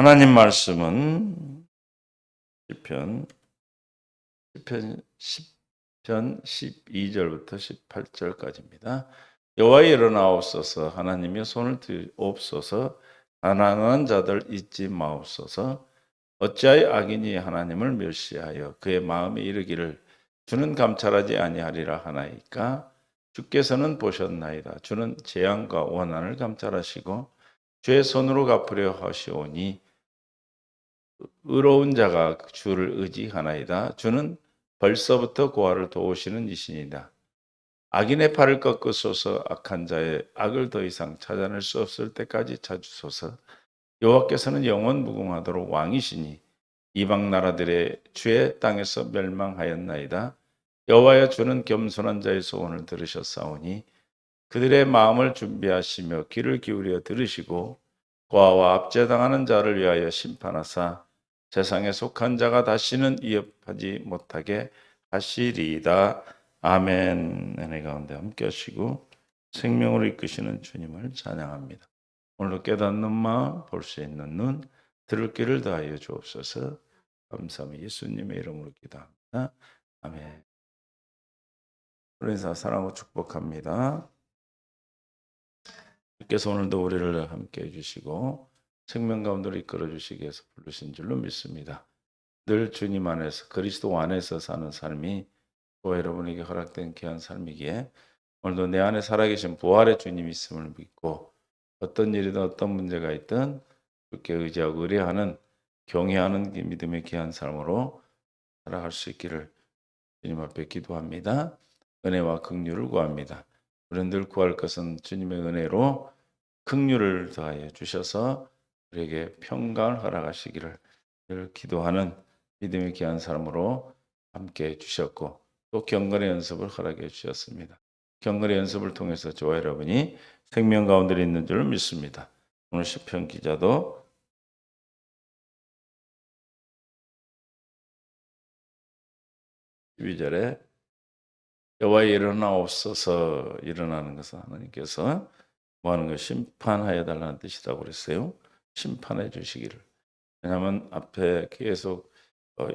하나님 말씀은 시편 12절부터 18절까지입니다. 여호와여 일어나옵소서, 하나님의 손을 드옵소서, 가난한 자들 잊지 마옵소서. 어찌하여 악인이 하나님을 멸시하여 그의 마음에 이르기를 주는 감찰하지 아니하리라 하나이까. 주께서는 보셨나이다. 주는 재앙과 원한을 감찰하시고 주의 손으로 갚으려 하시오니 의로운 자가 주를 의지하나이다. 주는 벌써부터 고아를 도우시는 이신이다. 악인의 팔을 꺾으소서, 악한 자의 악을 더 이상 찾아낼 수 없을 때까지 찾으소서. 여호와께서는 영원 무궁하도록 왕이시니 이방 나라들의 주의 땅에서 멸망하였나이다. 여호와여, 주는 겸손한 자의 소원을 들으셨사오니 그들의 마음을 준비하시며 귀를 기울여 들으시고 고아와 압제당하는 자를 위하여 심판하사 세상에 속한 자가 다시는 위협하지 못하게 하시리이다. 아멘. 은혜 가운데 함께 하시고 생명으로 이끄시는 주님을 찬양합니다. 오늘도 깨닫는 마음, 볼 수 있는 눈, 들을 귀를 더하여 주옵소서. 감사합니다. 예수님의 이름으로 기도합니다. 아멘. 우리 인사 사랑하고 축복합니다. 주께서 오늘도 우리를 함께 해주시고 생명 가운데로 이끌어 주시기 위해서 부르신 줄로 믿습니다. 늘 주님 안에서, 그리스도 안에서 사는 삶이 또 여러분에게 허락된 귀한 삶이기에 오늘도 내 안에 살아계신 부활의 주님이 있음을 믿고 어떤 일이든 어떤 문제가 있든 주께 의지하고 의뢰하는, 경외하는 믿음의 귀한 삶으로 살아갈 수 있기를 주님 앞에 기도합니다. 은혜와 긍휼을 구합니다. 우리는 늘 구할 것은 주님의 은혜로 긍휼을 더하여 주셔서 우리에게 평강을 허락하시기를 늘 기도하는 믿음의 귀한 사람으로 함께 해주셨고, 또 경건의 연습을 허락해 주셨습니다. 경건의 연습을 통해서 저와 여러분이 생명 가운데 있는 줄 믿습니다. 오늘 시편 기자도 12절에 여호와여 일어나옵소서, 일어나는 것은 하나님께서 뭐 하는 거, 심판하여 달라는 뜻이라고 그랬어요. 심판해 주시기를. 왜냐하면 앞에 계속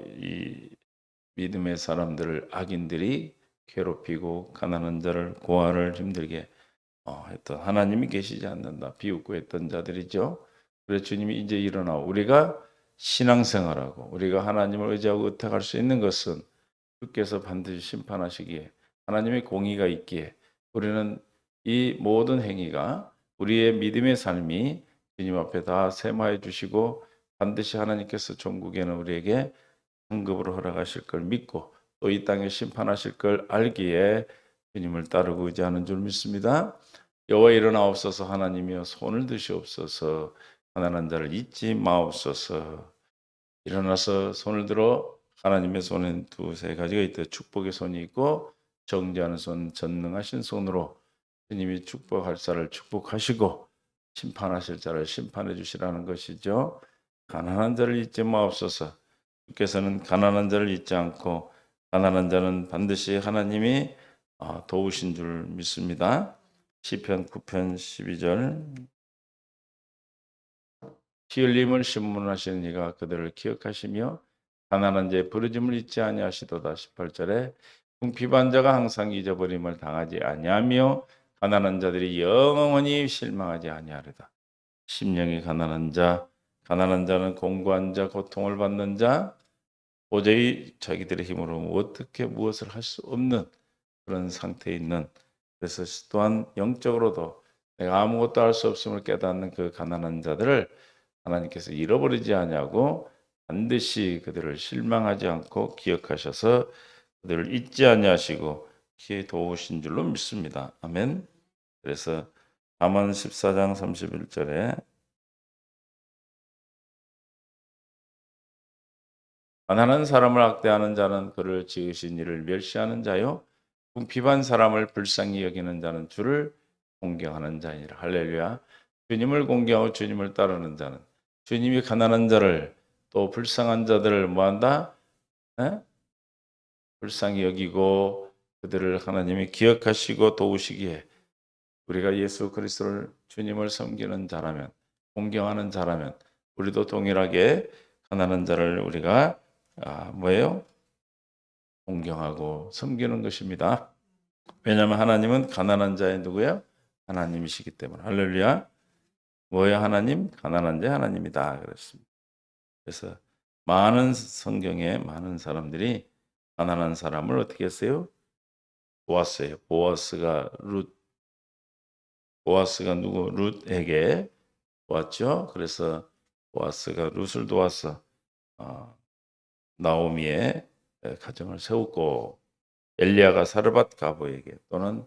이 믿음의 사람들을 악인들이 괴롭히고 가난한 자를, 고아를 힘들게 했던, 하나님이 계시지 않는다 비웃고 했던 자들이죠. 그래서 주님이 이제 일어나 우리가 신앙생활하고 우리가 하나님을 의지하고 의탁할 수 있는 것은 주께서 반드시 심판하시기에, 하나님의 공의가 있기에 우리는 이 모든 행위가, 우리의 믿음의 삶이 주님 앞에 다 세마해 주시고 반드시 하나님께서 종국에는 우리에게 상급으로 허락하실 걸 믿고 또 이 땅에 심판하실 걸 알기에 주님을 따르고 의지하는 줄 믿습니다. 여호와 일어나옵소서, 하나님이여 손을 드시옵소서, 가난한 자를 잊지 마옵소서. 일어나서 손을 들어, 하나님의 손엔 두세 가지가 있다. 축복의 손이 있고 정죄하는 손, 전능하신 손으로 주님이 축복할 자를 축복하시고 심판하실 자를 심판해 주시라는 것이죠. 가난한 자를 잊지 마옵소서. 주께서는 가난한 자를 잊지 않고 가난한 자는 반드시 하나님이 도우신 줄 믿습니다. 시편 9편 12절, 피 흘림을 신문하시는 이가 그들을 기억하시며 가난한 자의 부르짐을 잊지 아니하시도다. 18절에 궁핍한 자가 항상 잊어버림을 당하지 아니하며 가난한 자들이 영원히 실망하지 아니하리다. 심령이 가난한 자, 가난한 자는 공고한 자, 고통을 받는 자, 도저히 자기들의 힘으로 어떻게 무엇을 할 수 없는 그런 상태에 있는, 그래서 또한 영적으로도 내가 아무것도 할 수 없음을 깨닫는 그 가난한 자들을 하나님께서 잃어버리지 아니하고 반드시 그들을 실망하지 않고 기억하셔서 그들을 잊지 아니하시고 기회 도우신 줄로 믿습니다. 아멘. 그래서 잠언 14장 31절에 가난한 사람을 학대하는 자는 그를 지으신 이를 멸시하는 자요, 궁핍한 사람을 불쌍히 여기는 자는 주를 공경하는 자니라. 할렐루야. 주님을 공경하고 주님을 따르는 자는, 주님이 가난한 자를, 또 불쌍한 자들을 뭐한다? 에? 불쌍히 여기고 그들을 하나님이 기억하시고 도우시기에, 우리가 예수 그리스도를, 주님을 섬기는 자라면, 공경하는 자라면 우리도 동일하게 가난한 자를 우리가 뭐예요? 공경하고 섬기는 것입니다. 왜냐하면 하나님은 가난한 자의 누구예요? 하나님이시기 때문에. 할렐루야. 뭐예요? 하나님? 가난한 자의 하나님이다 그랬습니다. 그래서 많은 성경에 많은 사람들이 가난한 사람을 어떻게 했어요? 보았어요. 보아스가 누구? 룻에게 도왔죠. 그래서 보아스가 룻을 도와서 나오미의 가정을 세웠고, 엘리야가 사르밧 가보에게, 또는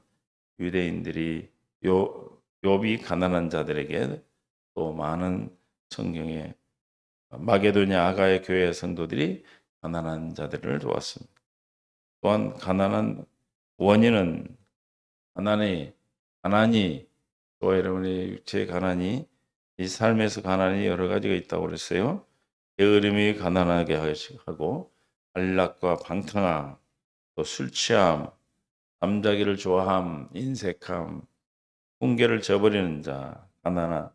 유대인들이 욥이 가난한 자들에게, 또 많은 성경에 마게도냐 아가의 교회 성도들이 가난한 자들을 도왔습니다. 또한 가난한 원인은 가난이 또 여러분의 육체의 가난이, 이 삶에서 가난이 여러 가지가 있다고 그랬어요. 게으름이 가난하게 하고, 안락과 방탕함, 또 술 취함, 남자기를 좋아함, 인색함, 훈계를 저버리는 자, 가난한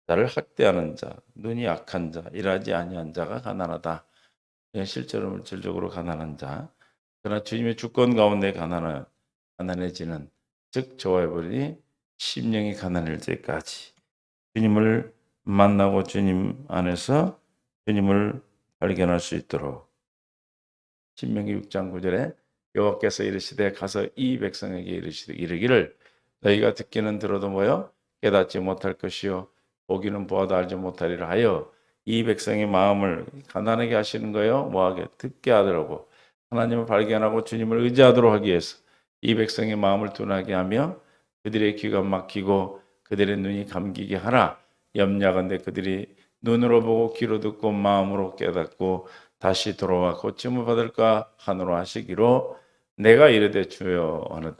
자를 학대하는 자, 눈이 악한 자, 일하지 아니한 자가 가난하다. 실제로 물질적으로 가난한 자. 그러나 주님의 주권 가운데 가난해지는, 즉 저와 여러분이 심령이 가난할 때까지 주님을 만나고 주님 안에서 주님을 발견할 수 있도록, 신명기 6장 9절에 여호와께서 이르시되 가서 이 백성에게 이르기를 너희가 듣기는 들어도 뭐요? 깨닫지 못할 것이요 보기는 보아도 알지 못하리라 하여, 이 백성의 마음을 가난하게 하시는 거예요. 뭐하게? 듣게 하더라고. 하나님을 발견하고 주님을 의지하도록 하기 위해서 이 백성의 마음을 둔하게 하며 그들의 귀가 막히고 그들의 눈이 감기게 하라. 염려하건대 그들이 눈으로 보고 귀로 듣고 마음으로 깨닫고 다시 돌아와 고침을 받을까 하노라 하시기로, 내가 이르되 주여 어느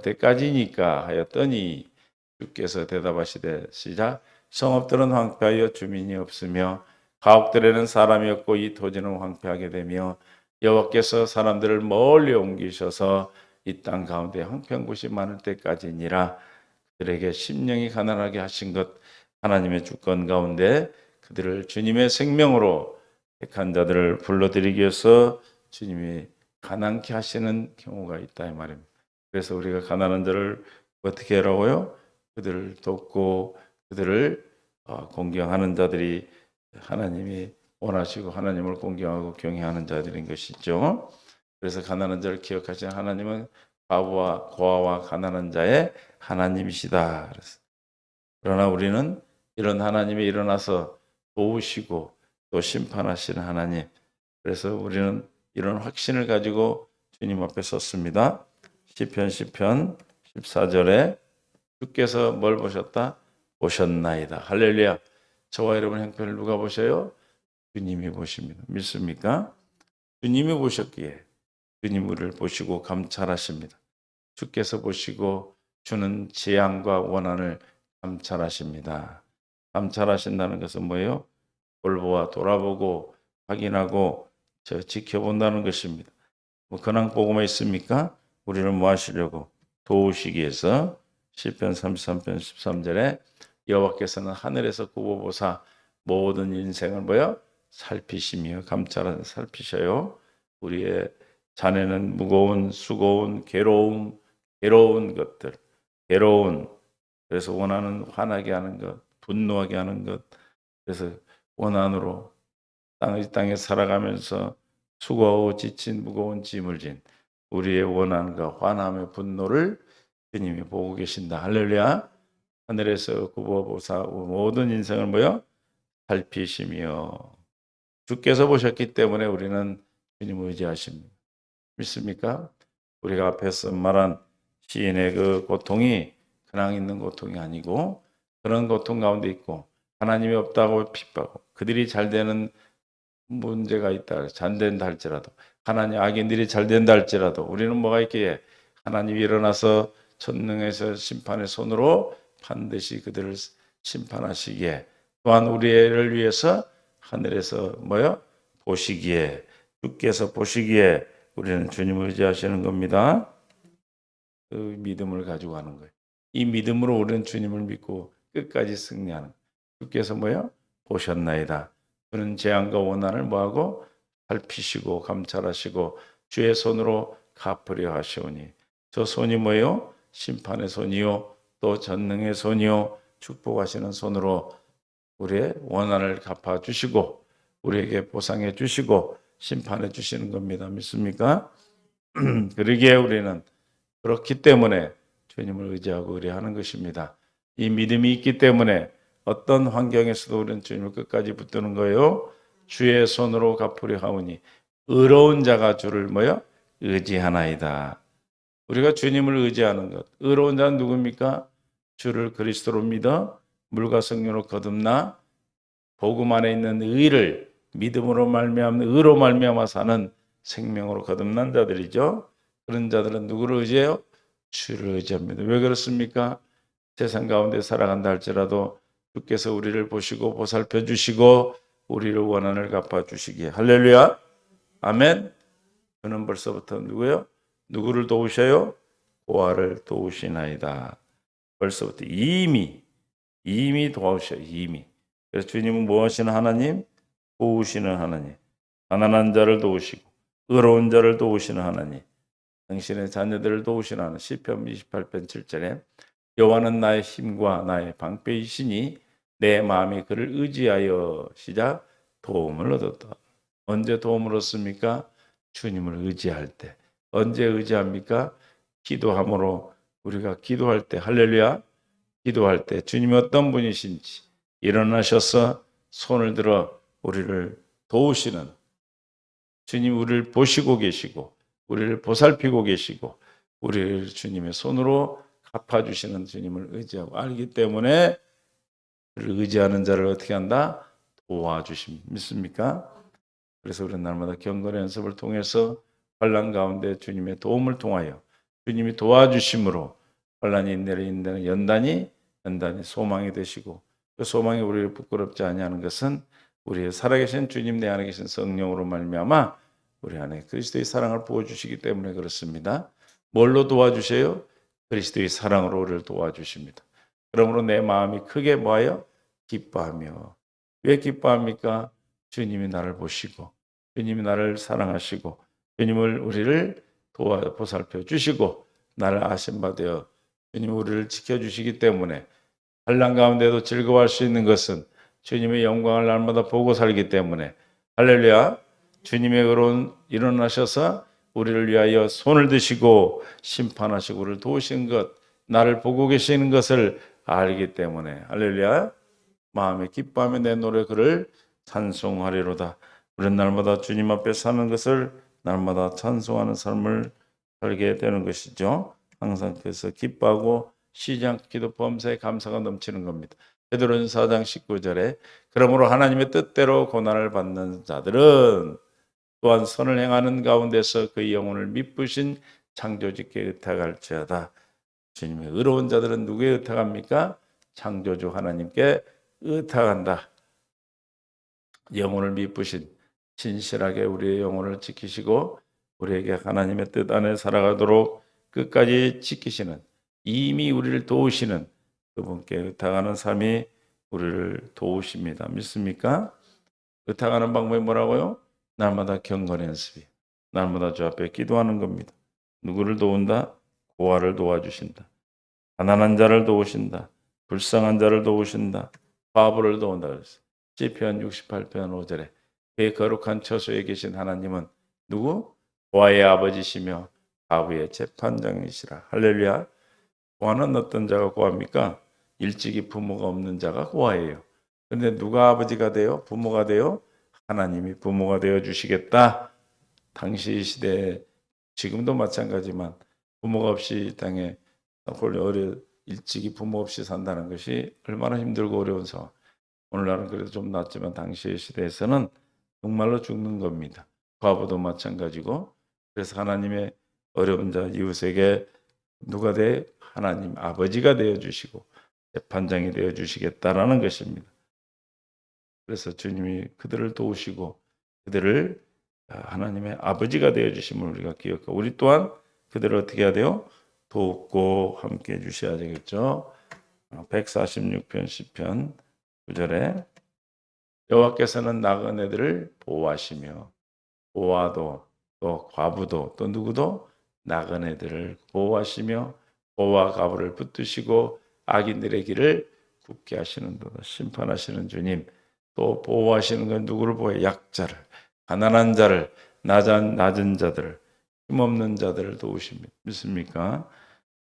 때까지니까 하였더니, 주께서 대답하시되 시작. 성읍들은 황폐하여 주민이 없으며 가옥들에는 사람이 없고 이 토지는 황폐하게 되며 여호와께서 사람들을 멀리 옮기셔서 이 땅 가운데 황폐한 곳이 많을 때까지니라. 그들에게 심령이 가난하게 하신 것, 하나님의 주권 가운데 그들을 주님의 생명으로 택한 자들을 불러들이기 위해서 주님이 가난케 하시는 경우가 있다 이 말입니다. 그래서 우리가 가난한 자를 어떻게 하라고요? 그들을 돕고 그들을 공경하는 자들이 하나님이 원하시고 하나님을 공경하고 경외하는 자들인 것이죠. 그래서 가난한 자를 기억하시는 하나님은 과부와 고아와 가난한 자의 하나님이시다. 그러나 우리는 이런 하나님이 일어나서 도우시고 또 심판하시는 하나님, 그래서 우리는 이런 확신을 가지고 주님 앞에 섰습니다. 시편 14절에 주께서 뭘 보셨다? 보셨나이다. 할렐루야. 저와 여러분 형편을 누가 보셔요? 주님이 보십니다. 믿습니까? 주님이 보셨기에 주님 우리를 보시고 감찰하십니다. 주께서 보시고 주는 재앙과 원한을 감찰하십니다. 감찰하신다는 것은 뭐예요? 돌아보고 확인하고 지켜본다는 것입니다. 뭐 근황 보고만 있습니까? 우리를 뭐 하시려고? 도우시기 위해서. 시편 33편 13절에 여호와께서는 하늘에서 굽어보사 모든 인생을 뭐요? 살피시며 살피셔요. 우리의 자네는 무거운 수고운 괴로운 것들, 그래서 원하는 화나게 하는 것, 분노하게 하는 것, 그래서 원한으로 이 땅에 살아가면서 수고하고 지친 무거운 짐을 진 우리의 원한과 화남의 분노를 주님이 보고 계신다. 할렐루야. 하늘에서 굽어보사 모든 인생을 뭐요? 살피시며, 주께서 보셨기 때문에 우리는 주님을 의지하십니다. 믿습니까? 우리가 앞에서 말한 시인의 그 고통이 근황 있는 고통이 아니고, 그런 고통 가운데 있고 하나님이 없다고 핍박하고 그들이 잘 되는 문제가 있다, 잘 된다 할지라도, 하나님 악인들이 잘 된다 할지라도 우리는 뭐가 있기에 하나님이 일어나서 천능에서 심판의 손으로 반드시 그들을 심판하시기에, 또한 우리를 위해서 하늘에서 뭐요? 보시기에, 주께서 보시기에 우리는 주님을 의지하시는 겁니다. 그 믿음을 가지고 하는 거예요. 이 믿음으로 우리는 주님을 믿고 끝까지 승리하는, 주께서 뭐요? 보셨나이다. 그는 재앙과 원한을 뭐하고 살피시고 감찰하시고 주의 손으로 갚으려 하시오니 저 손이 뭐요? 심판의 손이요 또 전능의 손이요 축복하시는 손으로 우리의 원한을 갚아주시고 우리에게 보상해 주시고 심판해 주시는 겁니다. 믿습니까? 그러기에 우리는 그렇기 때문에 주님을 의지하고 의뢰하는 것입니다. 이 믿음이 있기 때문에 어떤 환경에서도 우리는 주님을 끝까지 붙드는 거예요. 주의 손으로 갚으려 하오니 의로운 자가 주를 뭐요? 의지하나이다. 우리가 주님을 의지하는 것. 의로운 자는 누굽니까? 주를 그리스도로 믿어 물과 성령으로 거듭나 복음 안에 있는 의를 믿음으로 말미암는 의로 말미암아 사는 생명으로 거듭난 자들이죠. 그런 자들은 누구를 의지해요? 주를 의지합니다. 왜 그렇습니까? 세상 가운데 살아간다 할지라도 주께서 우리를 보시고 보살펴 주시고 우리를 원한을 갚아 주시기에 할렐루야. 아멘. 그는 벌써부터 누구요? 누구를 도우셔요? 고아를 도우시나이다. 벌써부터 이미 도와주셔요. 이미. 그래서 주님은 뭐 하시는 하나님? 도우시는 하나님. 가난한 자를 도우시고 의로운 자를 도우시는 하나님. 당신의 자녀들을 도우시는 하나님. 시편 28편 7절에 여호와는 나의 힘과 나의 방패이시니 내 마음이 그를 의지하여 시작 도움을 얻었다. 언제 도움을 얻습니까? 주님을 의지할 때. 언제 의지합니까? 기도함으로 우리가 기도할 때 할렐루야. 기도할 때 주님이 어떤 분이신지 일어나셔서 손을 들어 우리를 도우시는 주님 우리를 보시고 계시고 우리를 보살피고 계시고 우리를 주님의 손으로 갚아주시는 주님을 의지하고 알기 때문에 그를 의지하는 자를 어떻게 한다? 도와주심. 믿습니까? 그래서 우리는 날마다 경건의 연습을 통해서 환난 가운데 주님의 도움을 통하여 주님이 도와주심으로 환난이 내리는 연단이 소망이 되시고 그 소망이 우리를 부끄럽지 아니하는 것은 우리의 살아계신 주님 내 안에 계신 성령으로 말미암아 우리 안에 그리스도의 사랑을 부어주시기 때문에 그렇습니다. 뭘로 도와주세요? 그리스도의 사랑으로 우리를 도와주십니다. 그러므로 내 마음이 크게 뭐하여? 기뻐하며. 왜 기뻐합니까? 주님이 나를 보시고 주님이 나를 사랑하시고 주님을 우리를 보살펴 주시고 나를 아신 바 되어 주님이 우리를 지켜주시기 때문에 환난 가운데도 즐거워할 수 있는 것은 주님의 영광을 날마다 보고 살기 때문에 할렐루야. 주님의 의로운 일어나셔서 우리를 위하여 손을 드시고 심판하시고 우리를 도우신 것 나를 보고 계시는 것을 알기 때문에 할렐루야. 마음에 기뻐하며 내 노래 그를 찬송하리로다. 우리는 날마다 주님 앞에 사는 것을 날마다 찬송하는 삶을 살게 되는 것이죠. 항상 그래서 기뻐하고 쉬지 않고 기도 범사에 감사가 넘치는 겁니다. 베드로전 4장 19절에 그러므로 하나님의 뜻대로 고난을 받는 자들은 또한 선을 행하는 가운데서 그의 영혼을 미쁘신 창조주께 의탁할지어다. 주님의 의로운 자들은 누구에 의탁합니까? 창조주 하나님께 의탁한다. 영혼을 미쁘신 신실하게 우리의 영혼을 지키시고 우리에게 하나님의 뜻 안에 살아가도록 끝까지 지키시는 이미 우리를 도우시는 그분께 의탁하는 삶이 우리를 도우십니다. 믿습니까? 의탁하는 방법이 뭐라고요? 날마다 경건 연습이 날마다 주 앞에 기도하는 겁니다. 누구를 도운다? 고아를 도와주신다. 가난한 자를 도우신다. 불쌍한 자를 도우신다. 바보를 도운다. 그랬어요. 시편 68편 5절에 그의 거룩한 처소에 계신 하나님은 누구? 고아의 아버지시며 바보의 재판장이시라. 할렐루야. 고아는 어떤 자가 고아입니까? 일찍이 부모가 없는 자가 고아예요. 그런데 누가 아버지가 돼요? 부모가 돼요? 하나님이 부모가 되어 주시겠다. 당시 시대에 지금도 마찬가지지만 부모가 없이 땅에 일찍이 부모 없이 산다는 것이 얼마나 힘들고 어려운 상황. 오늘날은 그래도 좀 낫지만 당시의 시대에서는 정말로 죽는 겁니다. 과부도 마찬가지고. 그래서 하나님의 어려운 자 이웃에게 누가 돼? 하나님 아버지가 되어주시고 재판장이 되어주시겠다라는 것입니다. 그래서 주님이 그들을 도우시고 그들을 하나님의 아버지가 되어주심을 우리가 기억하고 우리 또한 그들을 어떻게 해야 돼요? 돕고 함께 해주셔야 되겠죠. 146편 시편 9절에 여호와께서는 나그네들을 보호하시며 고아도 또 과부도 또 누구도 나그네들을 보호하시며 고와 과부를 붙드시고 악인들의 길을 굳게 하시는도다. 심판하시는 주님, 또 보호하시는 건 누구를 보호해? 약자를, 가난한 자를, 낮은 자들을, 힘없는 자들을 도우십니다. 믿습니까?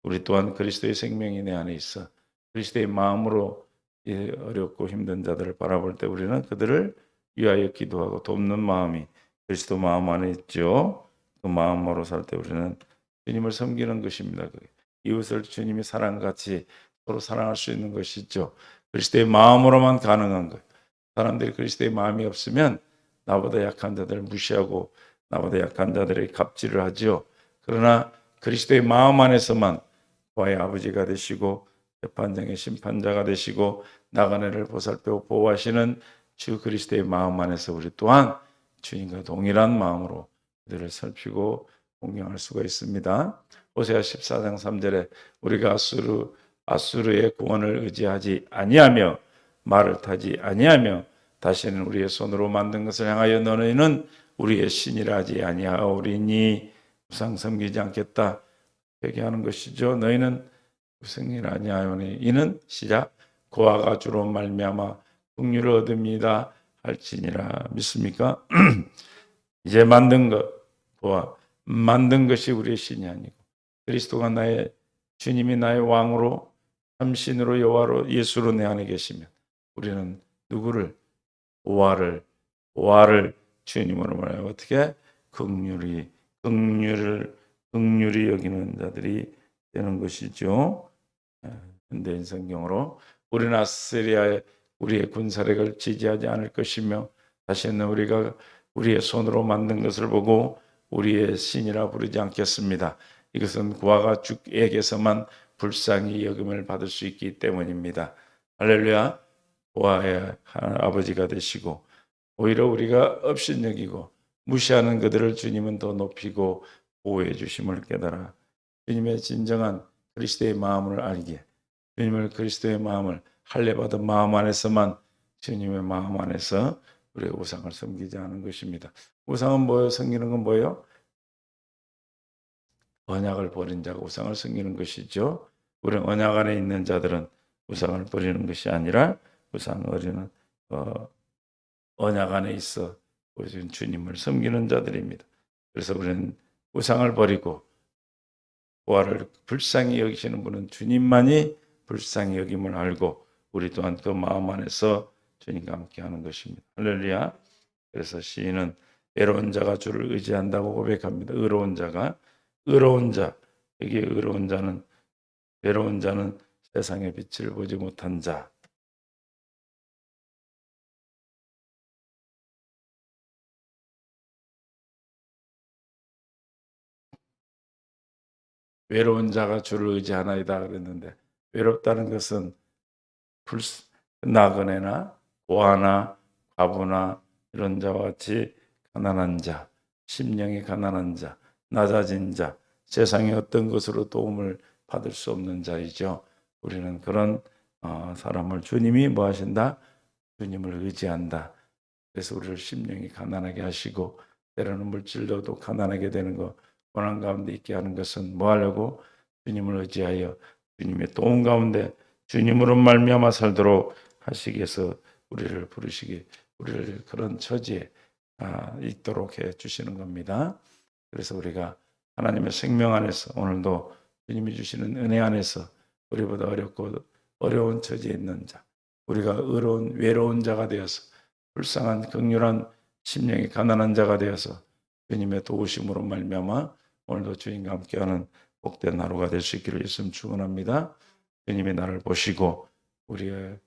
우리 또한 그리스도의 생명이 내 안에 있어 그리스도의 마음으로 이 어렵고 힘든 자들을 바라볼 때 우리는 그들을 위하여 기도하고 돕는 마음이 그리스도 마음 안에 있죠. 그 마음으로 살 때 우리는 주님을 섬기는 것입니다. 이웃을 주님이 사랑같이 서로 사랑할 수 있는 것이죠. 그리스도의 마음으로만 가능한 것. 사람들이 그리스도의 마음이 없으면 나보다 약한 자들을 무시하고 나보다 약한 자들에게 갑질을 하죠. 그러나 그리스도의 마음 안에서만 부활의 아버지가 되시고 재판장의 심판자가 되시고 나그네를 보살펴 보호하시는 주 그리스도의 마음 안에서 우리 또한 주님과 동일한 마음으로 그들을 살피고 공경할 수가 있습니다. 호세아 14장 3절에 우리가 아수르의 구원을 의지하지 아니하며 말을 타지 아니하며 다시는 우리의 손으로 만든 것을 향하여 너희는 우리의 신이라 하지 아니하오리니 우상 섬기지 않겠다. 회개하는 것이죠. 너희는 무슨 아니하오니 이는 시작 고아가 주로 말미암아 긍휼을 얻습니다 할지니라. 믿습니까? 이제 만든 것 보아 만든 것이 우리의 신이 아니고 그리스도가 나의 주님이 나의 왕으로 참신으로 여호와로 예수로 내 안에 계시면 우리는 누구를 보아를 주님으로 말하여 어떻게 긍휼히 여기는 자들이 되는 것이죠. 현대인 성경으로 우리는 아스리아의 우리의 군사력을 지지하지 않을 것이며 다시는 우리가 우리의 손으로 만든 것을 보고 우리의 신이라 부르지 않겠습니다. 이것은 구하가 주에게서만 불쌍히 여김을 받을 수 있기 때문입니다. 할렐루야. 구하의 아버지가 되시고 오히려 우리가 업신여기고 무시하는 그들을 주님은 더 높이고 보호해 주심을 깨달아 주님의 진정한 그리스도의 마음을 알기에 주님을 그리스도의 마음을 할례받은 마음 안에서만 주님의 마음 안에서 우리의 우상을 섬기지 않은 것입니다. 우상은 뭐예요? 섬기는 건 뭐예요? 언약을 버린 자가 우상을 섬기는 것이죠. 우리 언약 안에 있는 자들은 우상을 버리는 것이 아니라 우상을 버리는 언약 안에 있어 우리는 주님을 섬기는 자들입니다. 그래서 우리는 우상을 버리고 보아를 불쌍히 여기시는 분은 주님만이 불쌍히 여김을 알고 우리 또한 그 마음 안에서 주님과 함께하는 것입니다. 할렐루야. 그래서 시인은 외로운 자가 주를 의지한다고 고백합니다. 의로운 자 여기 외로운 자는 세상의 빛을 보지 못한 자. 외로운 자가 주를 의지하나이다 그랬는데 외롭다는 것은 나그네나 고아나 과부나 이런 자와 같이 가난한 자, 심령이 가난한 자, 낮아진 자, 세상의 어떤 것으로 도움을 받을 수 없는 자이죠. 우리는 그런 사람을 주님이 뭐 하신다? 주님을 의지한다. 그래서 우리를 심령이 가난하게 하시고 때로는 물질로도 가난하게 되는 거 고난 가운데 있게 하는 것은 뭐 하려고? 주님을 의지하여 주님의 도움 가운데 주님으로 말미암아 살도록 하시기 위해서 우리를 부르시기 우리를 그런 처지에 있도록 해 주시는 겁니다. 그래서 우리가 하나님의 생명 안에서 오늘도 주님이 주시는 은혜 안에서 우리보다 어렵고 어려운 처지에 있는 자 우리가 외로운 자가 되어서 불쌍한 긍휼한 심령이 가난한 자가 되어서 주님의 도우심으로 말미암아 오늘도 주님과 함께하는 복된 하루가 될 수 있기를 예수님 축원합니다. 주님이 나를 보시고 우리의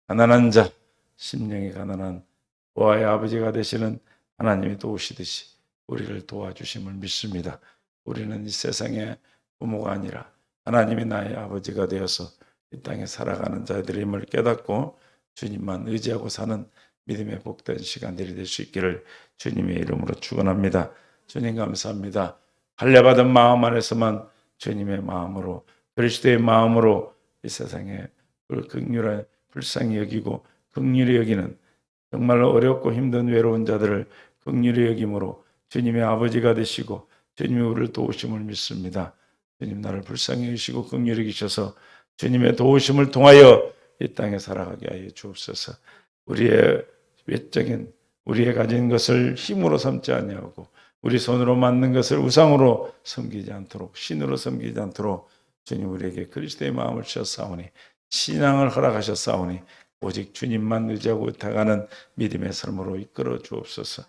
가난한 자, 심령이 가난한 보아의 아버지가 되시는 하나님이 도우시듯이 우리를 도와주심을 믿습니다. 우리는 이 세상의 부모가 아니라 하나님이 나의 아버지가 되어서 이 땅에 살아가는 자들임을 깨닫고 주님만 의지하고 사는 믿음의 복된 시간들이 될 수 있기를 주님의 이름으로 축원합니다. 주님 감사합니다. 할례받은 마음 안에서만 주님의 마음으로 그리스도의 마음으로 이 세상에 긍휼에 불쌍히 여기고 긍휼히 여기는 정말로 어렵고 힘든 외로운 자들을 긍휼히 여김으로 주님의 아버지가 되시고 주님이 우리를 도우심을 믿습니다. 주님 나를 불쌍히 여기시고 긍휼히 여기셔서 주님의 도우심을 통하여 이 땅에 살아가게 하여 주옵소서. 우리의 외적인 우리의 가진 것을 힘으로 삼지 아니하고 우리 손으로 만든 것을 우상으로 섬기지 않도록 신으로 섬기지 않도록 주님 우리에게 그리스도의 마음을 주셨사오니 신앙을 허락하셨사오니 오직 주님만 의지하고 다가가는 믿음의 삶으로 이끌어 주옵소서.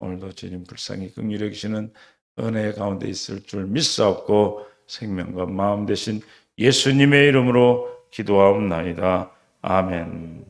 오늘도 주님 불쌍히 긍휼히 여기시는 은혜 가운데 있을 줄 믿사옵고 생명과 마음 되신 예수님의 이름으로 기도하옵나이다. 아멘.